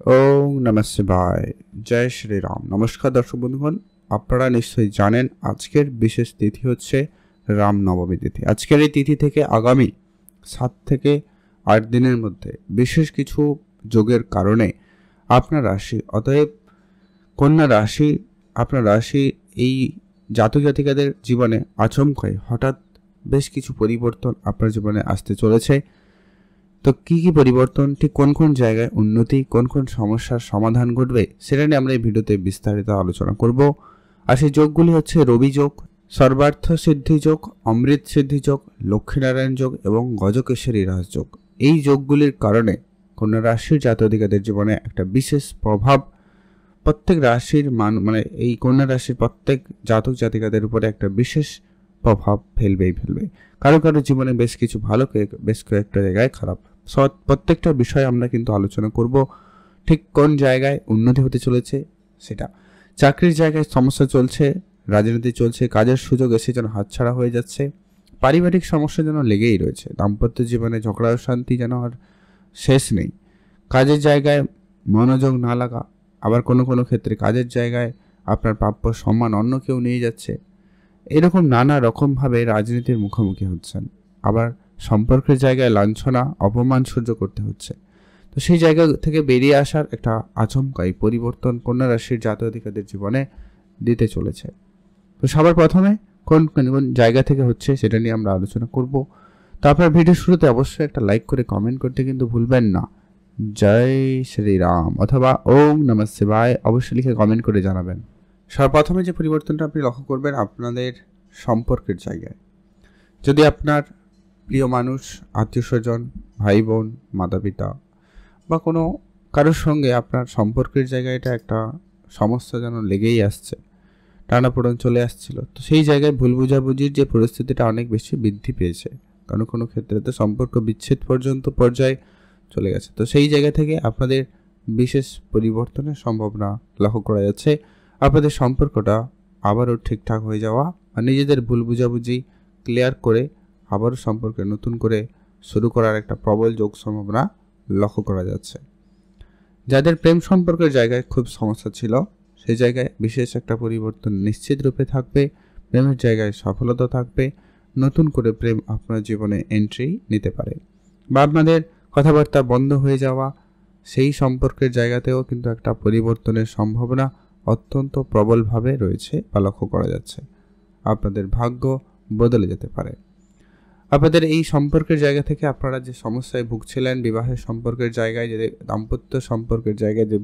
ওম নমঃ শিবায়। জয় শ্রীরাম। নমস্কার দর্শক বন্ধুগণ, আপনারা নিশ্চয়ই জানেন আজকের বিশেষ তিথি হচ্ছে রামনবমী তিথি। আজকের এই তিথি থেকে আগামী 7 থেকে 8 দিনের মধ্যে বিশেষ কিছু যোগের কারণে আপনার রাশি অতএব কন্যা রাশি, আপনার রাশি এই জাতক জাতিকাদের জীবনে আচমকাই হঠাৎ বেশ কিছু পরিবর্তন আপনার জীবনে আসতে চলেছে। তো কি কি পরিবর্তন, ঠিক কোন কোন জায়গায় উন্নতি, কোন কোন সমস্যার সমাধান ঘটবে, সেটা নিয়ে আমরা এই ভিডিওতে বিস্তারিত আলোচনা করব। আর সেই যোগগুলি হচ্ছে রবি যোগ, সর্বার্থ সিদ্ধি যোগ, অমৃত সিদ্ধি যোগ, লক্ষ্মীনারায়ণ যোগ এবং গজকেশরী রাজযোগ। এই যোগগুলির কারণে কন্যা রাশির জাতক-জাতিকাদের জীবনে একটা বিশেষ প্রভাব প্রত্যেক রাশির মানে এই কন্যা রাশির প্রত্যেক জাতক জাতিকাদের উপরে একটা বিশেষ প্রভাব ফেলবেই ফেলবে। কারো কারো জীবনে বেশ কিছু ভালো, বেশ কয়েকটা জায়গায় খারাপ। প্রত্যেকটা বিষয় আমরা কিন্তু আলোচনা করব। ঠিক কোন জায়গায় উন্নতি হতে চলেছে সেটা, চাকরির জায়গায় সমস্যা চলছে, রাজনীতি চলছে, কাজের সুযোগ এসে যেন হাতছাড়া হয়ে যাচ্ছে, পারিবারিক সমস্যা যেন লেগেই রয়েছে, দাম্পত্য জীবনে ঝগড়া শান্তি যেন আর শেষ নেই, কাজের জায়গায় মনোযোগ না লাগা, আবার কোনো কোনো ক্ষেত্রে কাজের জায়গায় আপনার প্রাপ্য সম্মান অন্য কেউ নিয়ে যাচ্ছে, এরকম নানা রকমভাবে রাজনীতির মুখোমুখি হচ্ছেন। আবার সম্পর্কের জায়গায় লাঞ্ছনা অপমান সহ্য করতে হচ্ছে। তো সেই জায়গা থেকে বেরিয়ে আসার একটা আচমকাই পরিবর্তন কন্যা রাশির জাতক-জাতিকাদের জীবনে দিতে চলেছে। তো সবার প্রথমে কোন কোন জায়গা থেকে হচ্ছে সেটা নিয়ে আমরা আলোচনা করব। তারপর ভিডিও শুরুতে অবশ্যই একটা লাইক করে কমেন্ট করতে কিন্তু ভুলবেন না। জয় শ্রীরাম অথবা ওম নমঃ শিবায় অবশ্যই লিখে কমেন্ট করে জানাবেন। সর্বপ্রথমে যে পরিবর্তনটা আপনি লক্ষ্য করবেন আপনাদের সম্পর্কের জায়গায়। যদি আপনার প্রিয় মানুষ, আত্মীয় স্বজন, ভাই বোন, মাতা পিতা বা কোনো কারোর সঙ্গে আপনার সম্পর্কের জায়গায় এটা একটা সমস্যা যেন লেগেই আসছে, টানাপোড়েন চলে আসছিল, তো সেই জায়গায় ভুল বোঝাবুঝির যে পরিস্থিতিটা অনেক বেশি বৃদ্ধি পেয়েছে। কোনো ক্ষেত্রে তো সম্পর্ক বিচ্ছেদ পর্যন্ত পর্যায়ে চলে গেছে। তো সেই জায়গা থেকে আপনাদের বিশেষ পরিবর্তনের সম্ভাবনা লক্ষ্য করা যাচ্ছে। আপনাদের সম্পর্কটা আবারও ঠিকঠাক হয়ে যাওয়া আর নিজেদের ভুল বুঝাবুঝি ক্লিয়ার করে আবারও সম্পর্কে নতুন করে শুরু করার একটা প্রবল যোগ সম্ভাবনা লক্ষ্য করা যাচ্ছে। যাদের প্রেম সম্পর্কের জায়গায় খুব সমস্যা ছিল সেই জায়গায় বিশেষ একটা পরিবর্তন নিশ্চিত রূপে থাকবে। প্রেমের জায়গায় সফলতা থাকবে, নতুন করে প্রেম আপনার জীবনে এন্ট্রি নিতে পারে। বা আপনাদের কথাবার্তা বন্ধ হয়ে যাওয়া সেই সম্পর্কের জায়গাতেও কিন্তু একটা পরিবর্তনের সম্ভাবনা অত্যন্ত প্রবলভাবে রয়েছে বা লক্ষ্য করা যাচ্ছে। আপনাদের ভাগ্য বদলে যেতে পারে। আপনাদের এই সম্পর্কের জায়গা থেকে আপনারা যে সমস্যায় ভুগছিলেন, বিবাহের সম্পর্কের জায়গায় যে দাম্পত্য সম্পর্কের জায়গায় যে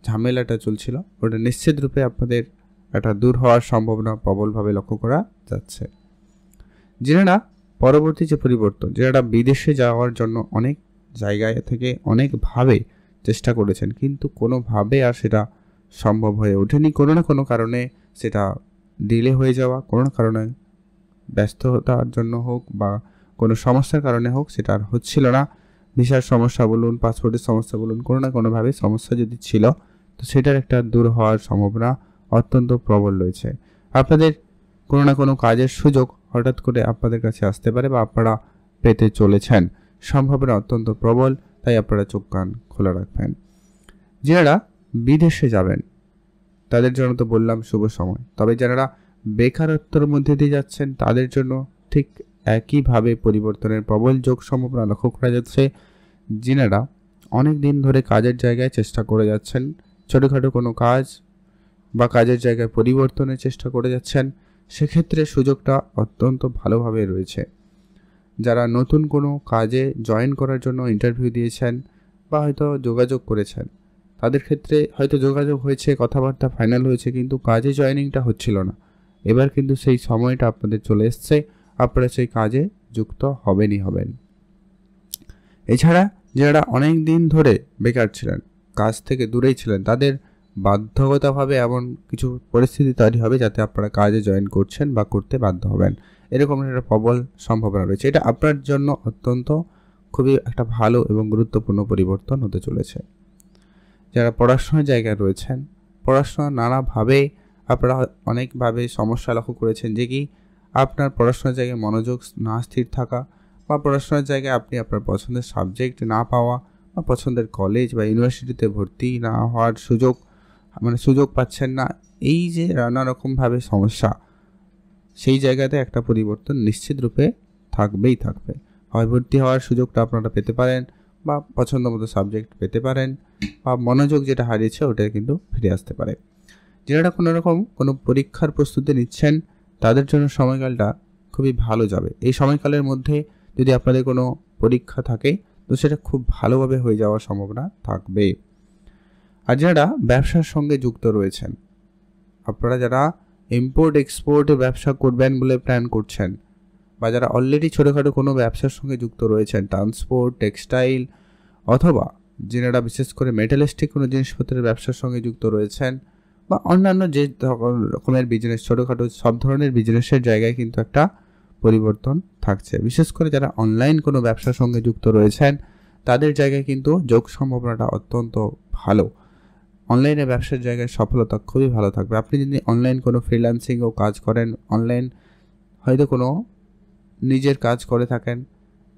ঝামেলাটা চলছিল, ওটা নিশ্চিত রূপে আপনাদের একটা দূর হওয়ার সম্ভাবনা প্রবলভাবে লক্ষ্য করা যাচ্ছে। যারা পরবর্তী যে পরিবর্তন, যারা বিদেশে যাওয়ার জন্য অনেক জায়গায় থেকে অনেকভাবে চেষ্টা করেছেন কিন্তু কোনোভাবে আর সেটা সম্ভব হয়ে ওঠেনি, কোনো না কোনো কারণে সেটা ডিলে হয়ে যাওয়া, কোনো না কারণে ব্যস্ততার জন্য হোক বা কোনো সমস্যার কারণে হোক সেটা আর হচ্ছিল না। ভিসার সমস্যা বলুন, পাসপোর্টের সমস্যা বলুন, কোনো না কোনোভাবে সমস্যা যদি ছিল তো সেটার একটা দূর হওয়ার সম্ভাবনা অত্যন্ত প্রবল রয়েছে। আপনাদের কোনো না কোনো কাজের সুযোগ হঠাৎ করে আপনাদের কাছে আসতে পারে বা আপনারা পেতে চলেছেন, সম্ভাবনা অত্যন্ত প্রবল, তাই আপনারা চোখ কান খোলা রাখবেন। যারা বিদেশে যাবেন তাদের জন্য তো বললাম শুভ সময়, তবে যারা বেকারত্বের মধ্যে দিয়ে যাচ্ছেন তাদের জন্য ঠিক একইভাবে পরিবর্তনের প্রবল যোগ সম্ভাবনা লক্ষ্য করা যাচ্ছে। যিনারা অনেক দিন ধরে কাজের জায়গায় চেষ্টা করে যাচ্ছেন, ছোটোখাটো কোনো কাজ বা কাজের জায়গায় পরিবর্তনের চেষ্টা করে যাচ্ছেন, সেক্ষেত্রে সুযোগটা অত্যন্ত ভালোভাবে রয়েছে। যারা নতুন কোনো কাজে জয়েন করার জন্য ইন্টারভিউ দিয়েছেন বা হয়তো যোগাযোগ করেছেন, তাদের ক্ষেত্রে হয়তো যোগাযোগ হয়েছে, কথাবার্তা ফাইনাল হয়েছে, কিন্তু কাজে জয়েনিংটা হচ্ছিল না। এবার কিন্তু সেই সময়টা আপনাদের চলে এসছে, আপনারা সেই কাজে যুক্ত হবেনই হবেন। এছাড়া যারা অনেক দিন ধরে বেকার ছিলেন, কাজ থেকে দূরেই ছিলেন, তাদের বাধ্যগতভাবে এমন কিছু পরিস্থিতি তৈরি হবে যাতে আপনারা কাজে জয়েন করছেন বা করতে বাধ্য হবেন, এরকম একটা প্রবল সম্ভাবনা রয়েছে। এটা আপনার জন্য অত্যন্ত খুবই একটা ভালো এবং গুরুত্বপূর্ণ পরিবর্তন হতে চলেছে। যারা পড়াশোনার জায়গায় রয়েছেন, পড়াশোনা নানাভাবে আপনারা অনেকভাবে সমস্যা লক্ষ্য করেছেন, যে কি আপনার পড়াশোনার জায়গায় মনোযোগ না স্থির থাকা বা পড়াশোনার জায়গায় আপনি আপনার পছন্দের সাবজেক্ট না পাওয়া বা পছন্দের কলেজ বা ইউনিভার্সিটিতে ভর্তি না হওয়ার সুযোগ পাচ্ছেন না, এই যে নানা রকমভাবে সমস্যা, সেই জায়গাতে একটা পরিবর্তন নিশ্চিত রূপে থাকবে। হয় ভর্তি হওয়ার সুযোগটা আপনারা পেতে পারেন, বা পছন্দ মতো সাবজেক্ট পেতে পারেন, বা মনোযোগ যেটা হারিয়েছে ওটা কিন্তু ফিরে আসতে পারে। যারা কোনো পরীক্ষার প্রস্তুতি নিচ্ছেন তাদের জন্য সময়কালটা খুবই ভালো যাবে। এই সময়কালের মধ্যে যদি আপনাদের কোনো পরীক্ষা থাকে তো সেটা খুব ভালোভাবে হয়ে যাওয়ার সম্ভাবনা থাকবে। আর যারা ব্যবসার সঙ্গে যুক্ত রয়েছেন, আপনারা যারা ইম্পোর্ট এক্সপোর্টের ব্যবসা করবেন বলে প্ল্যান করছেন, বা যারা অলরেডি ছোটোখাটো কোনো ব্যবসার সঙ্গে যুক্ত রয়েছেন, ট্রান্সপোর্ট, টেক্সটাইল, অথবা যারা বিশেষ করে মেটালিস্টিক কোনো জিনিসপত্রের ব্যবসার সঙ্গে যুক্ত রয়েছেন, বা অন্যান্য যে রকমের বিজনেস, ছোটোখাটো সব ধরনের বিজনেসের জায়গায় কিন্তু একটা পরিবর্তন থাকছে। বিশেষ করে যারা অনলাইন কোনো ব্যবসার সঙ্গে যুক্ত রয়েছেন তাদের জায়গায় কিন্তু যোগ সম্ভাবনাটা অত্যন্ত ভালো। অনলাইনে ব্যবসার জায়গায় সফলতা খুবই ভালো থাকবে। আপনি যদি অনলাইন কোনো ফ্রিল্যান্সিংও কাজ করেন, অনলাইন হয়তো কোনো নিজের কাজ করে থাকেন,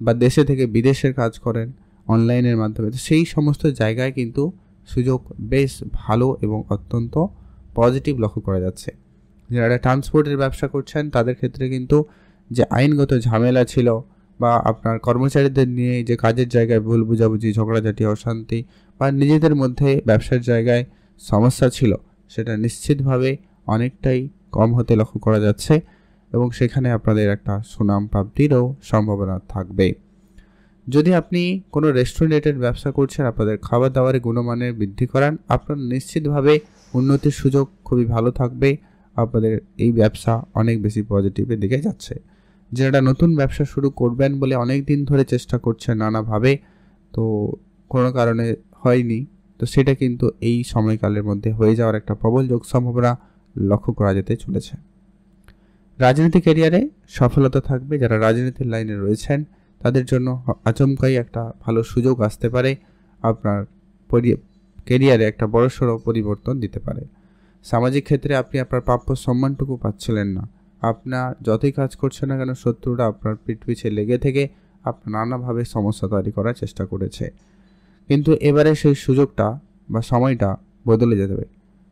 বা দেশে থেকে বিদেশের কাজ করেন অনলাইনের মাধ্যমে, তো সেই সমস্ত জায়গায় কিন্তু সুযোগ বেশ ভালো এবং অত্যন্ত পজিটিভ লক্ষ্য করা যাচ্ছে। যারা ট্রান্সপোর্টের ব্যবসা করছেন তাদের ক্ষেত্রে কিন্তু যে আইনগত ঝামেলা ছিল, বা আপনার কর্মচারীদের নিয়ে যে কাজের জায়গায় ভুল বুঝাবুঝি, ঝগড়াঝাটি, অশান্তি, বা নিজেদের মধ্যে ব্যবসার জায়গায় সমস্যা ছিল, সেটা নিশ্চিতভাবে অনেকটাই কম হতে লক্ষ্য করা যাচ্ছে, এবং সেখানে আপনাদের একটা সুনাম প্রাপ্তিরও সম্ভাবনা থাকবে। যদি আপনি কোনো রেস্টুরেন্টের ব্যবসা করছেন, আপনাদের খাবার দাবারের গুণমানের বৃদ্ধি করান, আপনার নিশ্চিতভাবে উন্নতির সুযোগ খুবই ভালো থাকবে। আপনাদের এই ব্যবসা অনেক বেশি পজিটিভের দিকে যাচ্ছে। যারা নতুন ব্যবসা শুরু করবেন বলে অনেক দিন ধরে চেষ্টা করছেন নানাভাবে, তো কোনো কারণে হয়নি, তো সেটা কিন্তু এই সময়কালের মধ্যে হয়ে যাওয়ার একটা প্রবল যোগ সম্ভাবনা লক্ষ্য করা যেতে চলেছে। রাজনীতি ক্যারিয়ারে সফলতা থাকবে। যারা রাজনীতির লাইনে রয়েছেন তাদের জন্য আচমকাই একটা ভালো সুযোগ আসতে পারে, আপনার ক্যারিয়ারে একটা বড়সড় পরিবর্তন দিতে পারে। সামাজিক ক্ষেত্রে আপনি আপনার প্রাপ্য সম্মানটুকু পাচ্ছিলেন না। আপনার যতই কাজ করছেন না কেন, শত্রুরা আপনার পিঠ পিছে লেগে থেকে আপনার নানাভাবে সমস্যা তৈরি করার চেষ্টা করেছে, কিন্তু এবারে সেই সুযোগটা বা সময়টা বদলে যেতে হবে।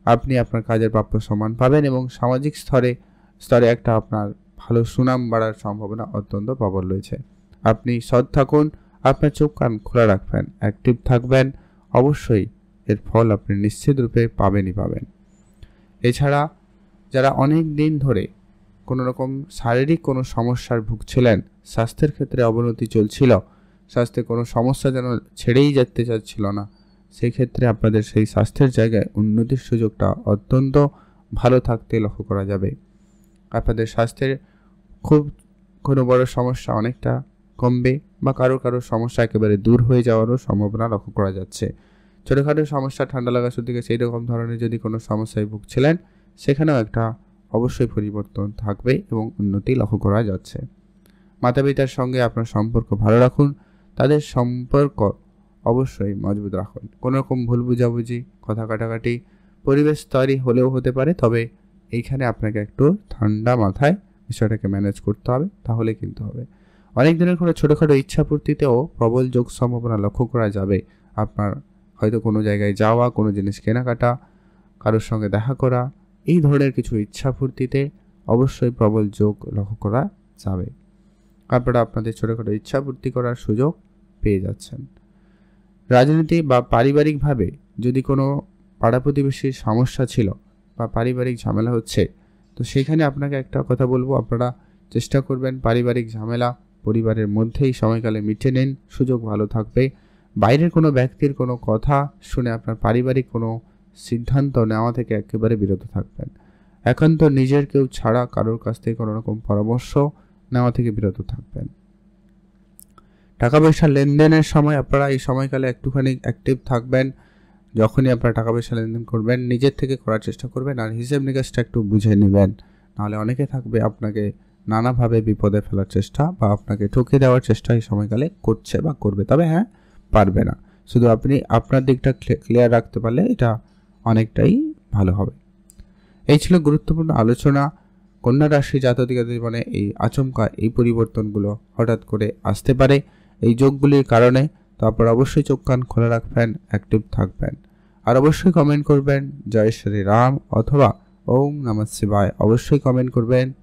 আপনি আপনার কাজের প্রাপ্য সম্মান পাবেন, এবং সামাজিক স্তরে একটা আপনার ভালো সুনাম বাড়ার সম্ভাবনা অত্যন্ত প্রবল রয়েছে। আপনি সৎ থাকুন, আপনার চোখ কান খোলা রাখবেন, অ্যাক্টিভ থাকবেন, অবশ্যই এর ফল আপনি নিশ্চিত রূপে পাবেনই পাবেন। এছাড়া যারা অনেক দিন ধরে কোনো রকম শারীরিক কোনো সমস্যার ভুগছিলেন, স্বাস্থ্যের ক্ষেত্রে অবনতি চলছিল, স্বাস্থ্যে কোনো সমস্যা যেন ছেড়েই যেতে চাচ্ছিল না, সেই ক্ষেত্রে আপনাদের সেই স্বাস্থ্যের জায়গায় উন্নতির সুযোগটা অত্যন্ত ভালো থাকতে লক্ষ্য করা যাবে। আপনাদের স্বাস্থ্যের খুব কোনো বড় সমস্যা অনেকটা কমবে, বা কারো সমস্যা একেবারে দূর হয়ে যাওয়ারও সম্ভাবনা লক্ষ্য করা যাচ্ছে। ছোটোখাটো সমস্যা, ঠান্ডা লাগা, সর্দিকে সেই রকম ধরনের যদি কোনো সমস্যায় ভুগছিলেন, সেখানেও একটা অবশ্যই পরিবর্তন থাকবে এবং উন্নতি লক্ষ্য করা যাচ্ছে। মাতা পিতার সঙ্গে আপনার সম্পর্ক ভালো রাখুন, তাদের সম্পর্ক অবশ্যই মজবুত রাখুন। কোনো রকম ভুল বুঝাবুঝি, কথা কাটাকাটি পরিবেশ তৈরি হলেও হতে পারে, তবে এইখানে আপনাকে একটু ঠান্ডা মাথায় বিষয়টাকে ম্যানেজ করতে হবে, তাহলে কিন্তু হবে। অনেক দিনের কোনো ছোটোখাটো ইচ্ছাপূর্তিতেও প্রবল যোগ সম্ভাবনা লক্ষ্য করা যাবে। আপনার হয়তো কোনো জায়গায় যাওয়া, কোনো জিনিস কেনাকাটা, কারোর সঙ্গে দেখা করা, এই ধরনের কিছু ইচ্ছাপূর্তিতে অবশ্যই প্রবল যোগ লক্ষ্য করা যাবে। আপনারা আপনাদের ছোটোখাটো ইচ্ছাপূর্তি করার সুযোগ পেয়ে যাচ্ছেন। রাজনীতি বা পারিবারিকভাবে যদি কোনো পাড়া প্রতিবেশীর সমস্যা ছিল বা পারিবারিক ঝামেলা হচ্ছে, তো সেখানে আপনাকে একটা কথা বলবো, আপনারা চেষ্টা করবেন পারিবারিক ঝামেলা পরিবারের মধ্যেই সময়কালে মিটে নিন, সুযোগ ভালো থাকবে। বাইরের কোনো ব্যক্তির কোনো কথা শুনে আপনার পারিবারিক কোনো সিদ্ধান্ত নেওয়া থেকে একেবারে বিরত থাকবেন। একান্ত নিজের কেউ ছাড়া কারোর কাছ থেকে কোনো রকম পরামর্শ নেওয়া থেকে বিরত থাকবেন। টাকা পয়সা লেনদেনের সময় আপনারা এই সময়কালে একটুখানি অ্যাক্টিভ থাকবেন। যখনই আপনারা টাকা পয়সা লেনদেন করবেন, নিজের থেকে করার চেষ্টা করবেন, আর হিসেব নিকাশটা একটু বুঝে নেবেন, নাহলে অনেকে থাকবে আপনাকে নানাভাবে বিপদে ফেলার চেষ্টা বা আপনাকে ঠকিয়ে দেওয়ার চেষ্টা এই সময়কালে করছে বা করবে। তবে হ্যাঁ, পারবে না। শুধু আপনি আপনার দিকটা ক্লিয়ার রাখতে পারলে এটা অনেকটাই ভালো হবে। এই ছিল গুরুত্বপূর্ণ আলোচনা। কন্যা রাশি জাতকদের জীবনে এই আচমকা এই পরিবর্তনগুলো হঠাৎ করে আসতে পারে। এই যোগগুলির কারণে তারপর অবশ্যই চোখ কান খোলা রাখবেন, অ্যাক্টিভ থাকবেন। আর অবশ্যই কমেন্ট করবেন জয় শ্রী রাম অথবা ওম নমঃ শিবায়, অবশ্যই কমেন্ট করবেন।